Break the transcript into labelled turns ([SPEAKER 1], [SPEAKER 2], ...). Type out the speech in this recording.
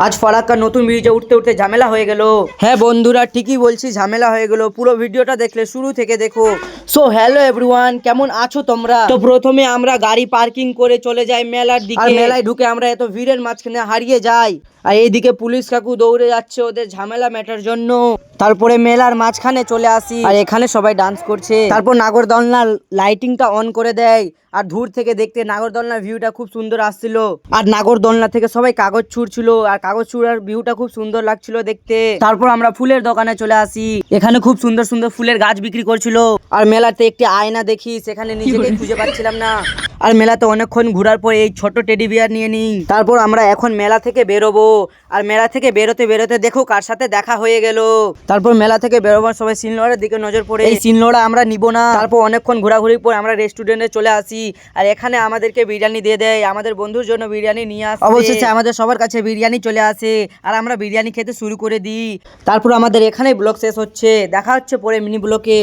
[SPEAKER 1] আজ ফারাক্কার নতুন ব্রিজে উঠতে উঠতে ঝামেলা হয়ে গেল। হ্যাঁ বন্ধুরা, ঠিকই বলছি, ঝামেলা হয়ে গেল। পুরো ভিডিওটা দেখলে শুরু থেকে দেখো। সো হ্যালো এভরিওয়ান, কেমন আছো তোমরা? তো প্রথমে আমরা গাড়ি পার্কিং করে চলে যাই মেলার দিকে। আর মেলায় ঢুকে আমরা এত ভিড়ের মাঝখানে হারিয়ে যাই। আর এইদিকে পুলিশ কাকু দৌড়ে যাচ্ছে ওদের ঝামেলা মেটার জন্য। তারপরে মেলার মাঝখানে চলে আসি, আর এখানে সবাই ডান্স করছে। তারপর নাগরদোলনার লাইটিংটা অন করে দেয়, আর দূর থেকে দেখতে নাগরদোলনার ভিউটা খুব সুন্দর আসছিল। আর নাগরদোলনা থেকে সবাই কাগজ ছুঁড়ছিল, আর কাগজ ছুঁড়ার ভিউটা খুব সুন্দর লাগছিল দেখতে। তারপর আমরা ফুলের দোকানে চলে আসি, এখানে খুব সুন্দর সুন্দর ফুলের গাছ বিক্রি করছিল। আর মেলাতে একটি আয়না দেখি, সেখানে নিজেকে খুঁজে পাচ্ছিলাম না। আর মেলাতে অনেকক্ষণ ঘোরার পর এই ছোট টেডি বিয়ার নিয়ে নিই। তারপর আমরা এখন মেলা থেকে বেরোবো। আর মেলা থেকে বেরোতে বেরোতে দেখো কার সাথে দেখা হয়ে গেল। তারপর মেলা থেকে বেরোবার সবাই সিনলোড়ার দিকে নজর পড়ে, এই সিনলোড়া আমরা নিব না। তারপর অনেকক্ষণ ঘোরাঘুরির পর আমরা রেস্টুরেন্টে চলে আসি, আর এখানে আমাদেরকে বিরিয়ানি দিয়ে দেয়। আমাদের বন্ধুর জন্য বিরিয়ানি নিয়ে আসে। অবশেষে আমাদের সবার কাছে বিরিয়ানি চলে আসে, আর আমরা বিরিয়ানি খেতে শুরু করে দিই। তারপর আমাদের এখানেই ব্লগ শেষ হচ্ছে। দেখা হচ্ছে পরে মিনি ব্লগে।